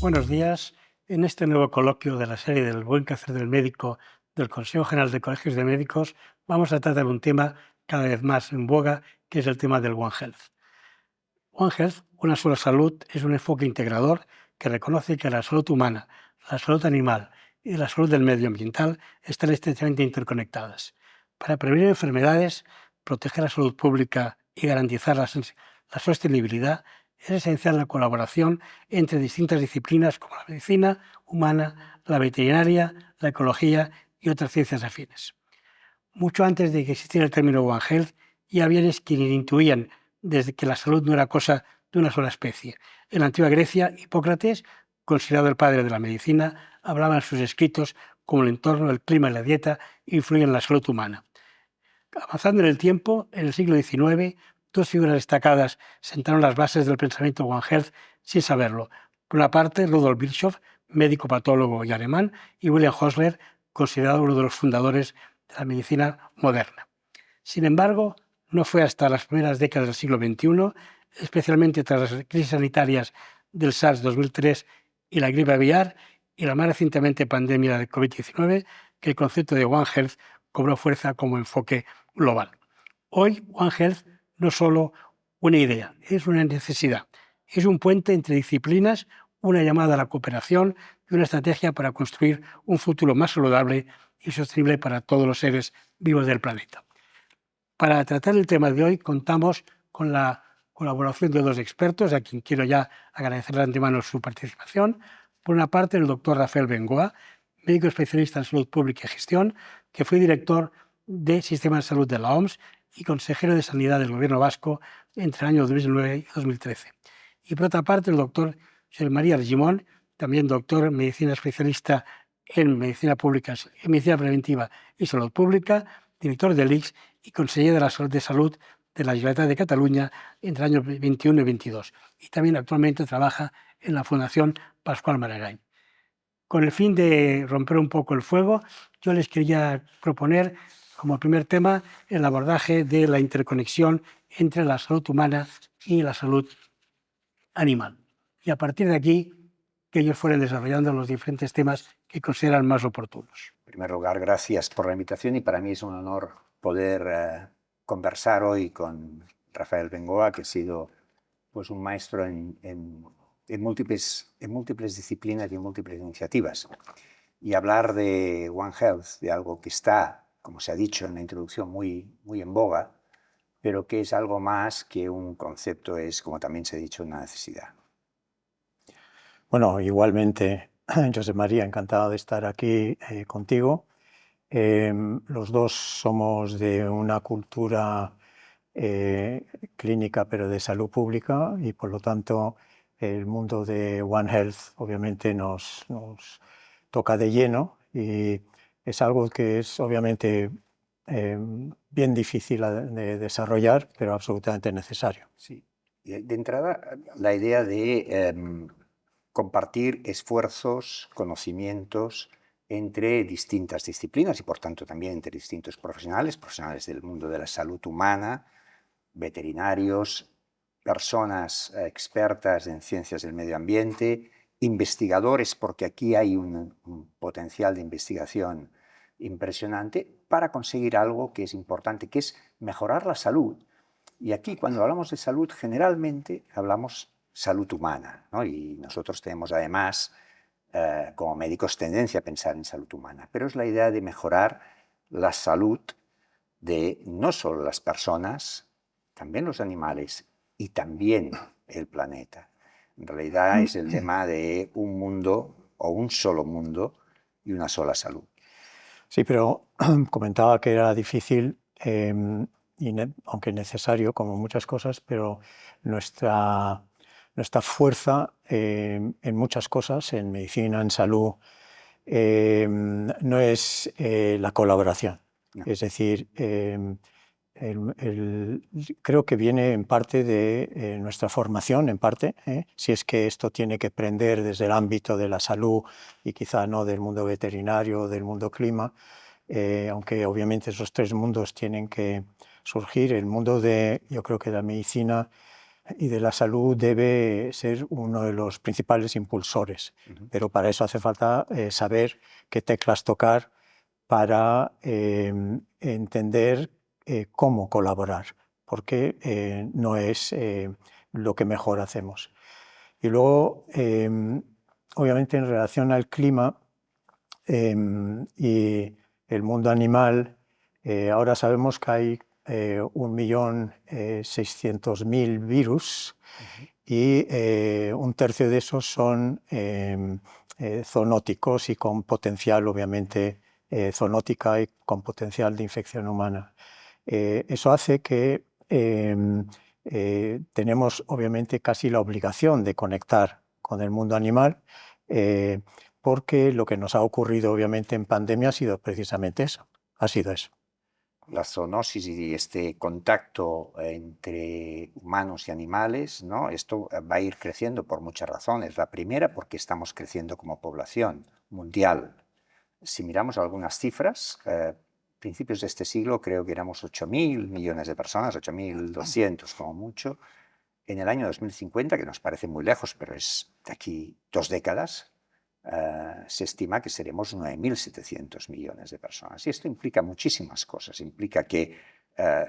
Buenos días. En este nuevo coloquio de la serie del buen quehacer del médico del Consejo General de Colegios de Médicos, vamos a tratar un tema cada vez más en boga, que es el tema del One Health. One Health, una sola salud, es un enfoque integrador que reconoce que la salud humana, la salud animal y la salud del medio ambiental están estrechamente interconectadas. Para prevenir enfermedades, proteger la salud pública y garantizar la sostenibilidad, es esencial la colaboración entre distintas disciplinas como la medicina humana, la veterinaria, la ecología y otras ciencias afines. Mucho antes de que existiera el término One Health, ya había quienes intuían desde que la salud no era cosa de una sola especie. En la antigua Grecia, Hipócrates, considerado el padre de la medicina, hablaba en sus escritos cómo el entorno, el clima y la dieta influyen en la salud humana. Avanzando en el tiempo, en el siglo XIX, dos figuras destacadas sentaron las bases del pensamiento One Health sin saberlo. Por una parte, Rudolf Virchow, médico patólogo y alemán, y William Osler, considerado uno de los fundadores de la medicina moderna. Sin embargo, no fue hasta las primeras décadas del siglo XXI, especialmente tras las crisis sanitarias del SARS 2003 y la gripe aviar y la más recientemente pandemia de COVID-19, que el concepto de One Health cobró fuerza como enfoque global. Hoy, One Health no es solo una idea, es una necesidad. Es un puente entre disciplinas, una llamada a la cooperación y una estrategia para construir un futuro más saludable y sostenible para todos los seres vivos del planeta. Para tratar el tema de hoy contamos con la colaboración de dos expertos, a quien quiero ya agradecer de antemano su participación. Por una parte, el doctor Rafael Bengoa, médico especialista en salud pública y gestión, que fue director de Sistema de Salud de la OMS y consejero de Sanidad del Gobierno vasco entre el año 2009 y 2013. Y por otra parte, el doctor José María Argimon, también doctor en medicina especialista en medicina pública, en medicina preventiva y salud pública, director del ICS y conseller de la Salud de la Generalitat de Cataluña entre el año 21 y 22. Y también actualmente trabaja en la Fundación Pascual Maragall. Con el fin de romper un poco el fuego, yo les quería proponer como primer tema el abordaje de la interconexión entre la salud humana y la salud animal. Y a partir de aquí, que ellos fueran desarrollando los diferentes temas que consideran más oportunos. En primer lugar, gracias por la invitación y para mí es un honor poder conversar hoy con Rafael Bengoa, que ha sido pues, un maestro en múltiples disciplinas y en múltiples iniciativas. Y hablar de One Health, de algo que está, como se ha dicho en la introducción, muy en boga, pero que es algo más que un concepto, es, como también se ha dicho, una necesidad. Bueno, igualmente, José María, encantado de estar aquí contigo. Los dos somos de una cultura clínica, pero de salud pública, y por lo tanto el mundo de One Health obviamente nos toca de lleno, y es algo que es obviamente bien difícil de desarrollar, pero absolutamente necesario. Sí. De entrada, la idea de compartir esfuerzos, conocimientos entre distintas disciplinas y por tanto también entre distintos profesionales del mundo de la salud humana, veterinarios, personas expertas en ciencias del medio ambiente, investigadores, porque aquí hay un potencial de investigación impresionante para conseguir algo que es importante, que es mejorar la salud. Y aquí, cuando hablamos de salud, generalmente hablamos salud humana, ¿no? Y nosotros tenemos además, como médicos, tendencia a pensar en salud humana, pero es la idea de mejorar la salud de no solo las personas, también los animales y también el planeta. En realidad es el tema de un mundo o un solo mundo y una sola salud. Sí, pero comentaba que era difícil, aunque necesario, como muchas cosas, pero nuestra fuerza en muchas cosas, en medicina, en salud, no es la colaboración. No. Es decir, creo que viene en parte de nuestra formación, en parte, si es que esto tiene que prender desde el ámbito de la salud y quizá no del mundo veterinario o del mundo clima, aunque obviamente esos tres mundos tienen que surgir. El mundo yo creo que la medicina y de la salud debe ser uno de los principales impulsores. Pero para eso hace falta saber qué teclas tocar para entender cómo colaborar, porque no es lo que mejor hacemos. Y luego, obviamente, en relación al clima y el mundo animal, ahora sabemos que hay 1.600.000 virus y un tercio de esos son zoonóticos y con potencial, obviamente, zoonótica y con potencial de infección humana. Eso hace que tenemos, obviamente, casi la obligación de conectar con el mundo animal, porque lo que nos ha ocurrido, obviamente, en pandemia ha sido precisamente eso. Ha sido eso. La zoonosis y este contacto entre humanos y animales, ¿no? Esto va a ir creciendo por muchas razones. La primera, porque estamos creciendo como población mundial. Si miramos algunas cifras, principios de este siglo creo que éramos 8.000 millones de personas, 8.200 como mucho. En el año 2050, que nos parece muy lejos, pero es de aquí 2 décadas, se estima que seremos 9.700 millones de personas. Y esto implica muchísimas cosas. Implica que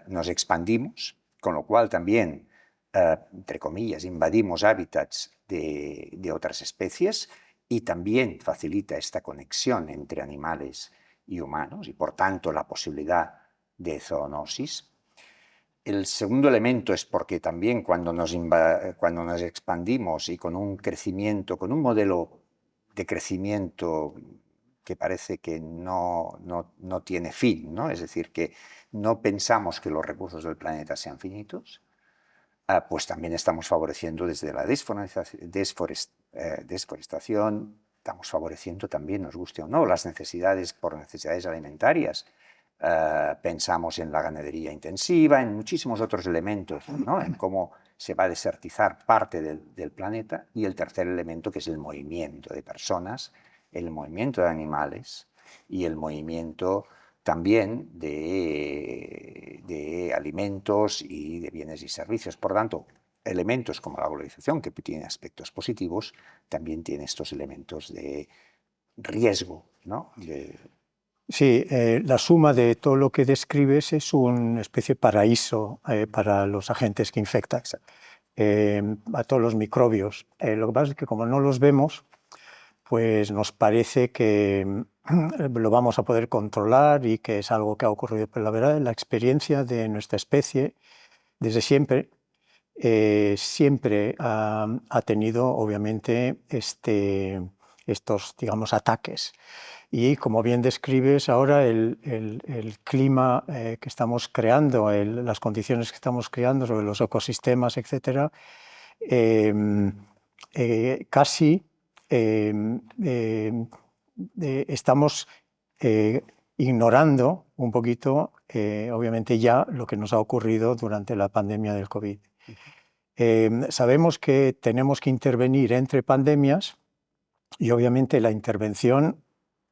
nos expandimos, con lo cual también, entre comillas, invadimos hábitats de otras especies y también facilita esta conexión entre animales y humanos y, por tanto, la posibilidad de zoonosis. El segundo elemento es porque también cuando nos expandimos y con un crecimiento, con un modelo de crecimiento que parece que no tiene fin, ¿no? Es decir, que no pensamos que los recursos del planeta sean finitos, pues también estamos favoreciendo desde la desforestación, estamos favoreciendo también, nos guste o no, las necesidades alimentarias. Pensamos en la ganadería intensiva, en muchísimos otros elementos, ¿no? En cómo se va a desertizar parte del planeta. Y el tercer elemento, que es el movimiento de personas, el movimiento de animales y el movimiento también de alimentos y de bienes y servicios. Por tanto, elementos como la globalización, que tiene aspectos positivos, también tiene estos elementos de riesgo, ¿no? Sí, la suma de todo lo que describes es una especie de paraíso para los agentes que infectan, a todos los microbios. Lo que pasa es que como no los vemos, pues nos parece que lo vamos a poder controlar y que es algo que ha ocurrido. Pero la verdad, la experiencia de nuestra especie, desde siempre, siempre ha tenido, obviamente, estos, digamos, ataques. Y como bien describes, ahora el clima que estamos creando, las condiciones que estamos creando sobre los ecosistemas, etc., casi estamos ignorando un poquito, obviamente ya, lo que nos ha ocurrido durante la pandemia del COVID. Sabemos que tenemos que intervenir entre pandemias y obviamente la intervención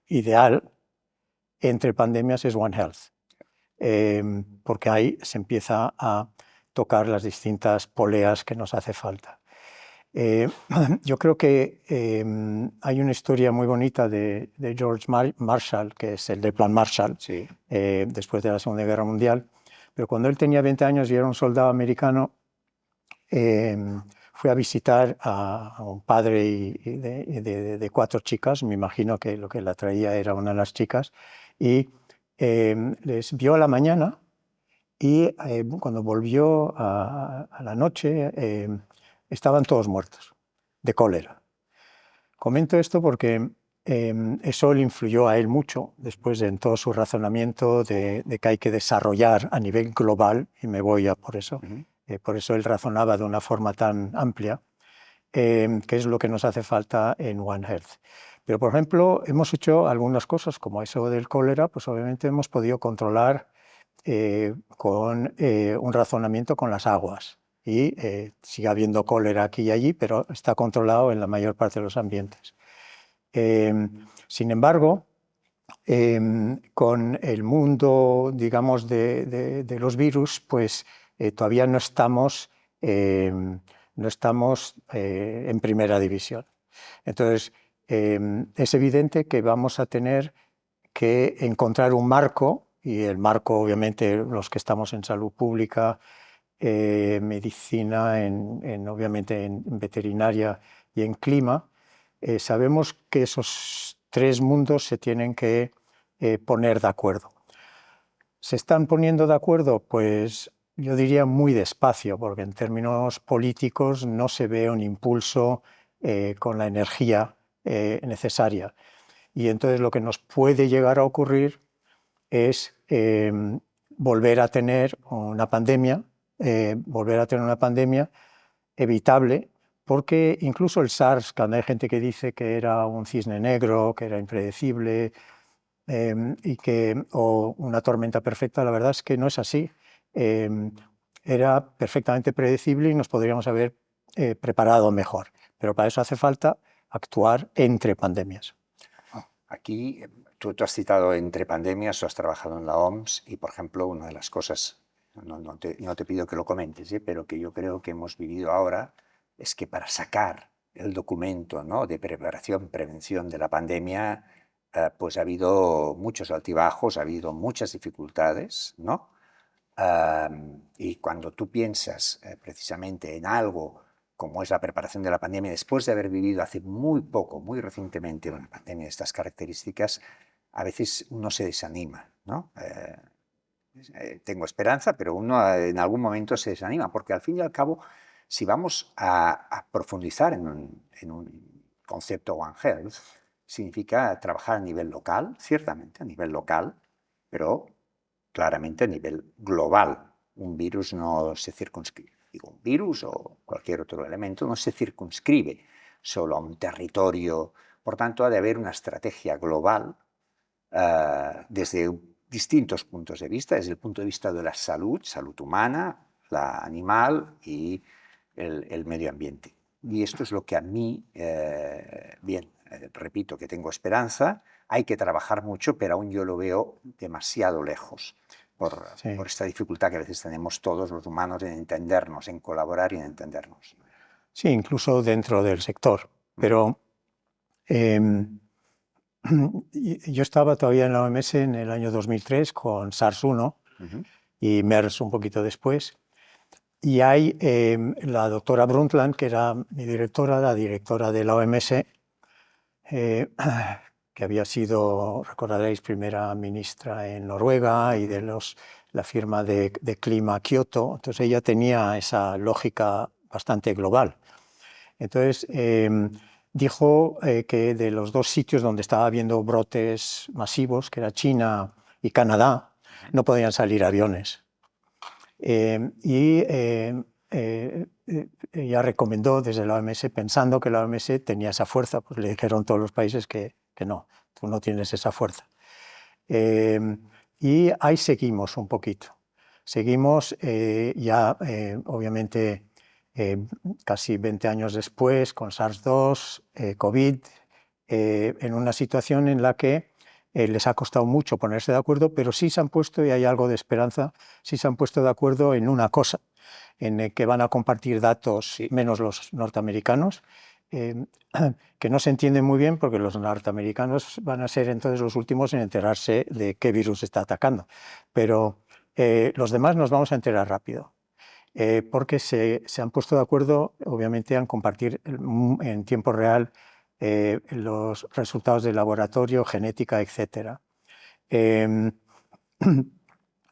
ideal entre pandemias es One Health, porque ahí se empieza a tocar las distintas poleas que nos hace falta. Yo creo que hay una historia muy bonita de George Marshall, que es el de Plan Marshall, Sí. Después de la Segunda Guerra Mundial, pero cuando él tenía 20 años y era un soldado americano, fue a visitar a un padre de 4 chicas, me imagino que lo que la traía era una de las chicas, y les vio a la mañana y cuando volvió a la noche estaban todos muertos de cólera. Comento esto porque eso le influyó a él mucho después en todo su razonamiento de que hay que desarrollar a nivel global, y me voy a por eso. Por eso él razonaba de una forma tan amplia, que es lo que nos hace falta en One Health. Pero, por ejemplo, hemos hecho algunas cosas, como eso del cólera, pues obviamente hemos podido controlar con un razonamiento con las aguas. Y sigue habiendo cólera aquí y allí, pero está controlado en la mayor parte de los ambientes. Sin embargo, con el mundo, digamos, de los virus, pues todavía no estamos no estamos en primera división. Entonces, es evidente que vamos a tener que encontrar un marco, y el marco, obviamente, los que estamos en salud pública, medicina, obviamente en veterinaria y en clima, sabemos que esos tres mundos se tienen que poner de acuerdo. ¿Se están poniendo de acuerdo? Pues yo diría muy despacio, porque en términos políticos no se ve un impulso con la energía necesaria. Y entonces lo que nos puede llegar a ocurrir es volver a tener una pandemia evitable, porque incluso el SARS, cuando hay gente que dice que era un cisne negro, que era impredecible, o una tormenta perfecta, la verdad es que no es así. Era perfectamente predecible y nos podríamos haber preparado mejor, pero para eso hace falta actuar entre pandemias. Aquí, tú has citado entre pandemias, tú has trabajado en la OMS y, por ejemplo, una de las cosas, no te pido que lo comentes, pero que yo creo que hemos vivido ahora, es que para sacar el documento, ¿no?, de preparación, prevención de la pandemia, pues ha habido muchos altibajos, ha habido muchas dificultades, ¿no? Y cuando tú piensas precisamente en algo como es la preparación de la pandemia, después de haber vivido hace muy poco, muy recientemente, una pandemia de estas características, a veces uno se desanima, ¿no? Tengo esperanza, pero uno en algún momento se desanima, porque al fin y al cabo, si vamos a profundizar en un concepto One Health, significa trabajar a nivel local, ciertamente a nivel local, pero claramente a nivel global. Un virus no se circunscribe, un virus o cualquier otro elemento no se circunscribe solo a un territorio. Por tanto, ha de haber una estrategia global desde distintos puntos de vista, desde el punto de vista de la salud humana, la animal y el medio ambiente. Y esto es lo que a mí, repito que tengo esperanza, hay que trabajar mucho, pero aún yo lo veo demasiado lejos por esta dificultad que a veces tenemos todos los humanos en entendernos, en colaborar y en entendernos. Sí, incluso dentro del sector. Pero yo estaba todavía en la OMS en el año 2003 con SARS-1 y MERS un poquito después. Y hay la doctora Brundtland, que era mi directora, la directora de la OMS, que había sido, recordaréis, primera ministra en Noruega y de la firma de clima Kioto. Entonces ella tenía esa lógica bastante global. Entonces dijo que de los dos sitios donde estaba habiendo brotes masivos, que era China y Canadá, no podían salir aviones. Ella recomendó desde la OMS, pensando que la OMS tenía esa fuerza, pues le dijeron todos los países que no, tú no tienes esa fuerza. Y ahí seguimos un poquito. Seguimos obviamente, casi 20 años después, con SARS-2, COVID, en una situación en la que les ha costado mucho ponerse de acuerdo, pero sí se han puesto, y hay algo de esperanza, sí se han puesto de acuerdo en una cosa, en el que van a compartir datos, menos los norteamericanos, que no se entiende muy bien, porque los norteamericanos van a ser entonces los últimos en enterarse de qué virus está atacando. Pero los demás nos vamos a enterar rápido, porque se han puesto de acuerdo, obviamente, en compartir en tiempo real los resultados de laboratorio, genética, etc.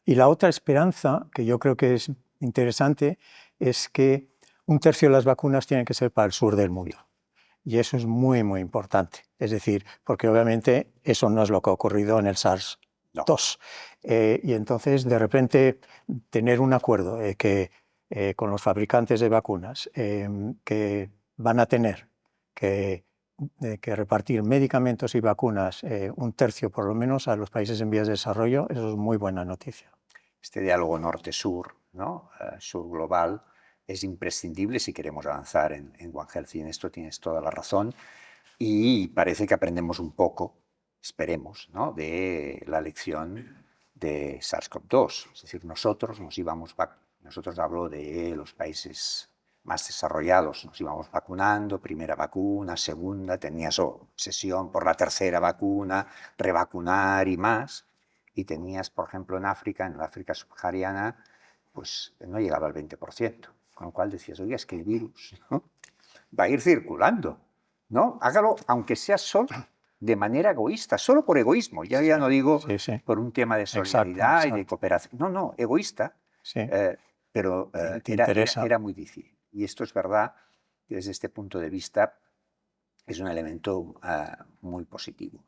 Y la otra esperanza, que yo creo que es interesante, es que un tercio de las vacunas tienen que ser para el sur del mundo. Y eso es muy, muy importante. Es decir, porque obviamente eso no es lo que ha ocurrido en el SARS-2. Y entonces, de repente, tener un acuerdo con los fabricantes de vacunas que van a tener que repartir medicamentos y vacunas un tercio por lo menos a los países en vías de desarrollo, eso es muy buena noticia. Este diálogo norte-sur, ¿no? Sur global, es imprescindible si queremos avanzar en One Health, y en esto tienes toda la razón. Y parece que aprendemos un poco, esperemos, ¿no?, de la lección de SARS-CoV-2. Es decir, nosotros nos íbamos Nosotros hablo de los países más desarrollados, nos íbamos vacunando, primera vacuna, segunda, tenías obsesión por la tercera vacuna, revacunar y más, y tenías, por ejemplo, en la África subsahariana, pues no llegaba al 20%, con lo cual decías, oye, es que el virus, ¿no?, va a ir circulando, ¿no? Hágalo, aunque sea solo de manera egoísta, solo por egoísmo, ya no digo por un tema de solidaridad y de cooperación, no, egoísta, pero era muy difícil. Y esto es verdad que desde este punto de vista es un elemento muy positivo.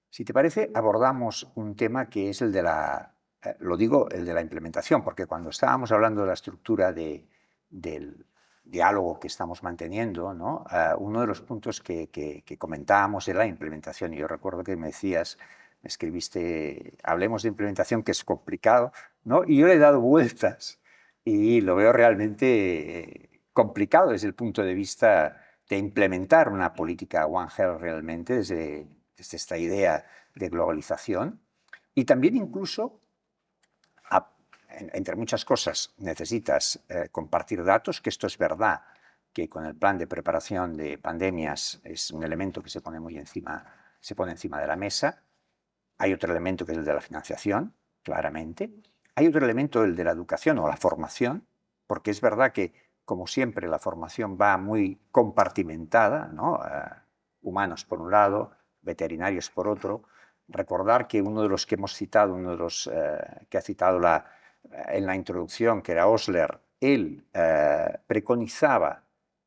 Si te parece, abordamos un tema que es el de el de la implementación, porque cuando estábamos hablando de la estructura del diálogo que estamos manteniendo, ¿no?, uno de los puntos que comentábamos era la implementación. Y yo recuerdo que me decías, me escribiste, hablemos de implementación, que es complicado, ¿no? Y yo le he dado vueltas y lo veo realmente complicado desde el punto de vista de implementar una política One Health realmente desde esta idea de globalización. Y también incluso, entre muchas cosas, necesitas compartir datos, que esto es verdad, que con el plan de preparación de pandemias es un elemento que se pone encima de la mesa. Hay otro elemento que es el de la financiación, claramente. Hay otro elemento, el de la educación o la formación, porque es verdad que, como siempre, la formación va muy compartimentada, ¿no? Humanos por un lado, veterinarios por otro. Recordar que uno de los que hemos citado, uno de los que ha citado en la introducción, que era Osler, él preconizaba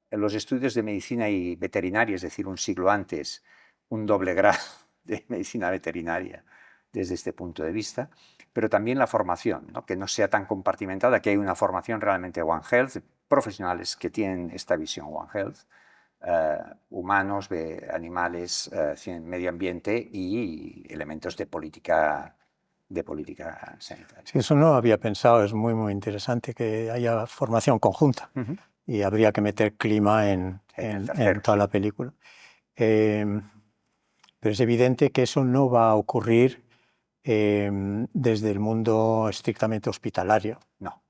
en los estudios de medicina y veterinaria, es decir, un siglo antes, un doble grado de medicina veterinaria desde este punto de vista, pero también la formación, ¿no?, que no sea tan compartimentada, que hay una formación realmente One Health, profesionales que tienen esta visión One Health, humanos, animales, medio ambiente y elementos de política sanitaria. Sí, eso no había pensado, es muy, muy interesante que haya formación conjunta. Y habría que meter clima en toda la película. Pero es evidente que eso no va a ocurrir desde el mundo estrictamente hospitalario. No.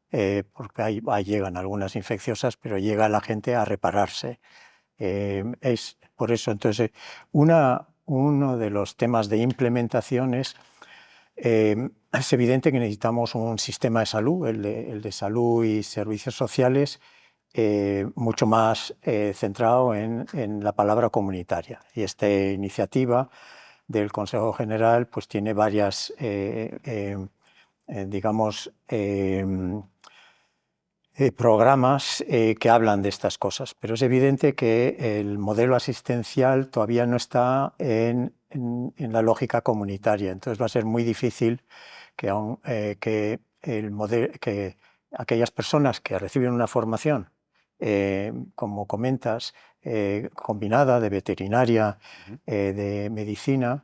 Porque ahí llegan algunas infecciosas, pero llega la gente a repararse. Es por eso, entonces, uno de los temas de implementación es evidente que necesitamos un sistema de salud, el de salud y servicios sociales, mucho más centrado en la palabra comunitaria. Y esta iniciativa del Consejo General pues tiene varias, programas que hablan de estas cosas, pero es evidente que el modelo asistencial todavía no está en la lógica comunitaria, entonces va a ser muy difícil que aquellas personas que reciben una formación, como comentas, combinada de veterinaria, de medicina,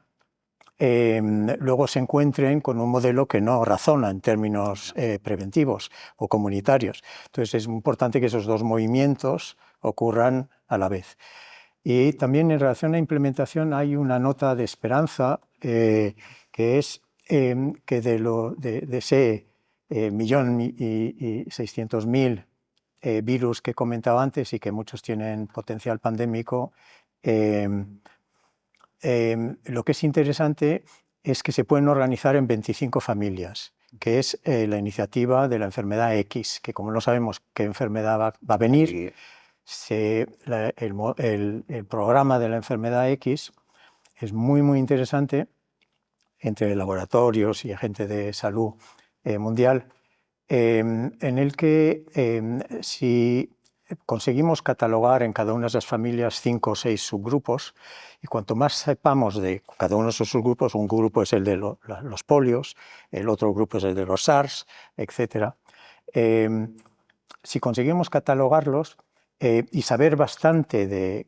luego se encuentren con un modelo que no razona en términos preventivos o comunitarios. Entonces es importante que esos dos movimientos ocurran a la vez. Y también en relación a la implementación hay una nota de esperanza, que es que de ese 1.600.000 virus que comentaba antes y que muchos tienen potencial pandémico, lo que es interesante es que se pueden organizar en 25 familias, que es la iniciativa de la enfermedad X, que como no sabemos qué enfermedad va a venir, el programa de la enfermedad X es muy, muy interesante entre laboratorios y agentes de salud mundial, en el que si conseguimos catalogar en cada una de esas familias 5 o 6 subgrupos, y cuanto más sepamos de cada uno de esos subgrupos, un grupo es el de los polios, el otro grupo es el de los SARS, etc. Si conseguimos catalogarlos y saber bastante de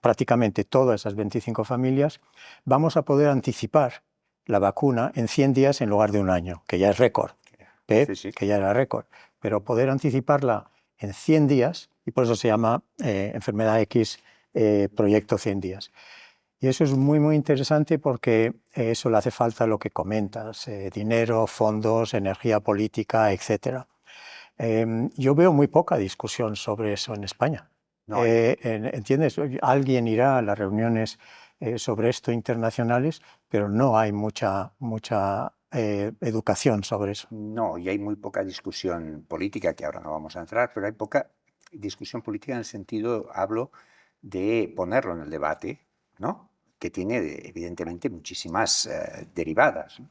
prácticamente todas esas 25 familias, vamos a poder anticipar la vacuna en 100 días en lugar de un año, que ya es récord, que ya era récord, pero poder anticiparla en 100 días, y por eso se llama Enfermedad X Proyecto 100 días. Y eso es muy, muy interesante porque eso le hace falta lo que comentas, dinero, fondos, energía política, etc. Yo veo muy poca discusión sobre eso en España. No, ¿Entiendes? Alguien irá a las reuniones sobre esto internacionales, pero no hay mucha educación sobre eso. no, y hay muy poca discusión política, que ahora no vamos a entrar, pero hay poca discusión política en el sentido, hablo de ponerlo en el debate, ¿no? Que tiene evidentemente muchísimas derivadas, ¿no?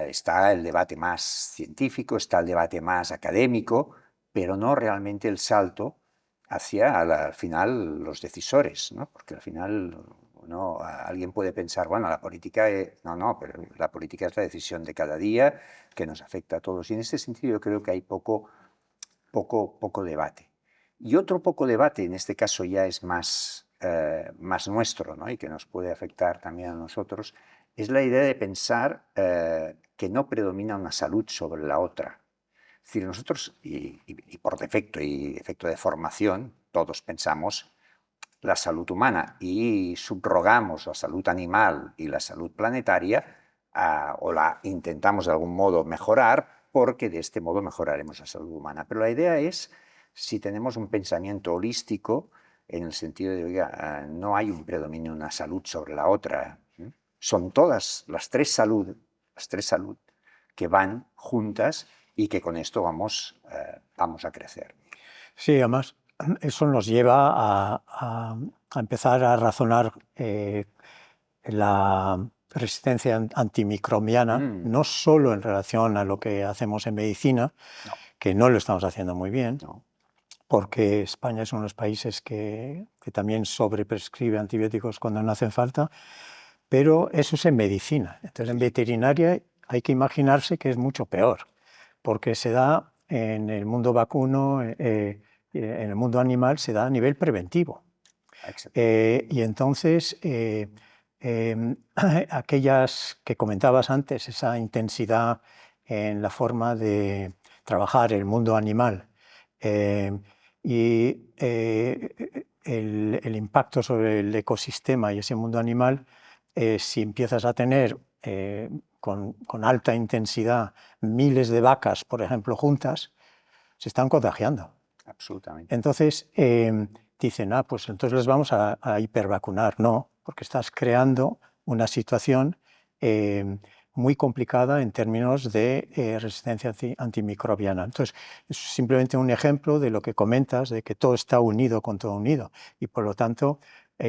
Está el debate más científico, está el debate más académico, pero no realmente el salto hacia al final los decisores, ¿no? Porque al final alguien puede pensar, bueno, la política no, pero la política es la decisión de cada día que nos afecta a todos. Y en este sentido yo creo que hay poco debate. Y otro poco debate, en este caso ya es más nuestro, ¿no? Y que nos puede afectar también a nosotros, es la idea de pensar que no predomina una salud sobre la otra. Es decir, nosotros, y por defecto y efecto de formación, todos pensamos la salud humana y subrogamos la salud animal y la salud planetaria, o la intentamos de algún modo mejorar, porque de este modo mejoraremos la salud humana. Pero la idea es, si tenemos un pensamiento holístico, en el sentido de, oiga, no hay un predominio de una salud sobre la otra, son todas las tres salud que van juntas y que con esto vamos a crecer. Sí, además, eso nos lleva a empezar a razonar la resistencia antimicrobiana, no solo en relación a lo que hacemos en medicina, No. que no lo estamos haciendo muy bien, No. porque España es uno de los países que también sobreprescribe antibióticos cuando no hacen falta, pero eso es en medicina. Entonces, en veterinaria hay que imaginarse que es mucho peor, porque se da en el mundo vacuno, en el mundo animal, se da a nivel preventivo. Y entonces, aquellas que comentabas antes, esa intensidad en la forma de trabajar el mundo animal y el impacto sobre el ecosistema y ese mundo animal, si empiezas a tener con alta intensidad miles de vacas, por ejemplo, juntas, se están contagiando. Absolutamente. Entonces, dicen, pues entonces les vamos a hipervacunar. No, porque estás creando una situación muy complicada en términos de resistencia antimicrobiana. Entonces, es simplemente un ejemplo de lo que comentas, de que todo está unido con todo unido. Y por lo tanto,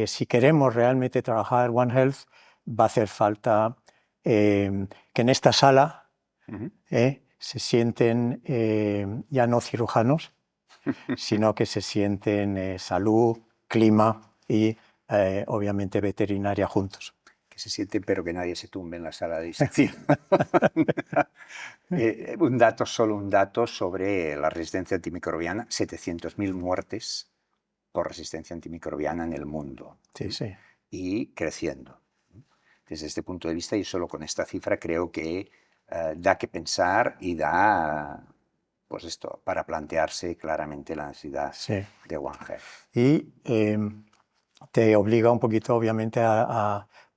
si queremos realmente trabajar One Health, va a hacer falta que en esta sala se sienten ya no cirujanos, sino que se sienten salud, clima y obviamente veterinaria juntos. Que se sienten, pero que nadie se tumbe en la sala de disección. Solo un dato sobre la resistencia antimicrobiana: 700.000 muertes por resistencia antimicrobiana en el mundo. Sí, sí. Y creciendo. Desde este punto de vista, y solo con esta cifra creo que da que pensar y da, pues esto, para plantearse claramente la necesidad de One Health. Y te obliga un poquito, obviamente,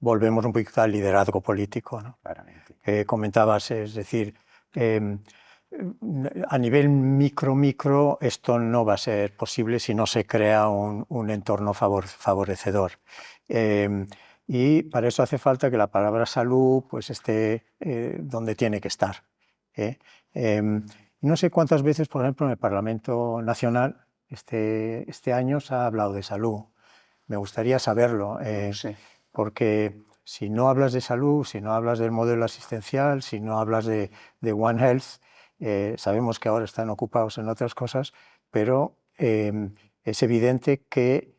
volvemos un poquito al liderazgo político, ¿no? Claramente. Comentabas, es decir, a nivel micro, esto no va a ser posible si no se crea un entorno favorecedor. Y para eso hace falta que la palabra salud pues, esté donde tiene que estar. No sé cuántas veces, por ejemplo, en el Parlamento Nacional este año se ha hablado de salud. Me gustaría saberlo, Sí. porque si no hablas de salud, si no hablas del modelo asistencial, si no hablas de One Health, sabemos que ahora están ocupados en otras cosas, pero es evidente que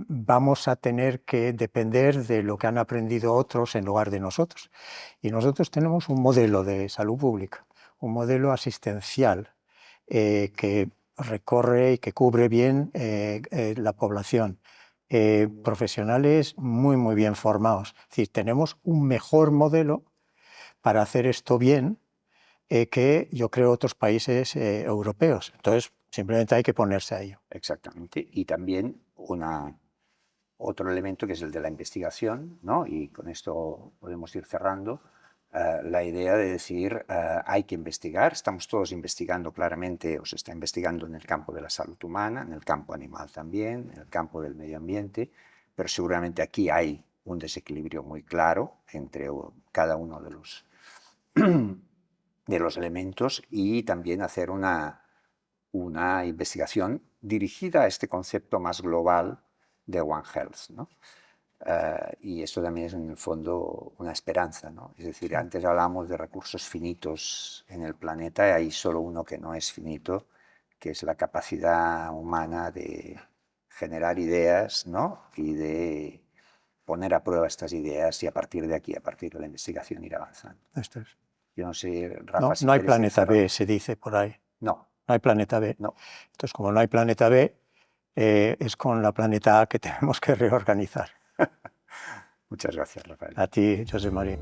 vamos a tener que depender de lo que han aprendido otros en lugar de nosotros. Y nosotros tenemos un modelo de salud pública, un modelo asistencial que recorre y que cubre bien la población. Profesionales muy, muy bien formados. Es decir, tenemos un mejor modelo para hacer esto bien que yo creo otros países europeos. Entonces, simplemente hay que ponerse a ello. Exactamente. Y también una otro elemento que es el de la investigación, ¿no? Y con esto podemos ir cerrando. La idea de decir, hay que investigar, estamos todos investigando claramente, o se está investigando en el campo de la salud humana, en el campo animal también, en el campo del medio ambiente, pero seguramente aquí hay un desequilibrio muy claro entre cada uno de los elementos y también hacer una investigación dirigida a este concepto más global de One Health, ¿no? Y esto también es en el fondo una esperanza, ¿no? Es decir, antes hablamos de recursos finitos en el planeta y hay solo uno que no es finito, que es la capacidad humana de generar ideas, ¿no? Y de poner a prueba estas ideas y a partir de aquí, a partir de la investigación, ir avanzando. Esto es. Yo no sé, Rafa, No, si no hay quieres ir planeta B, cerrando. se dice por ahí. No, No hay planeta B. no. Entonces, como no hay planeta B, es con la planeta A que tenemos que reorganizar. Muchas gracias, Rafael. A ti, José María.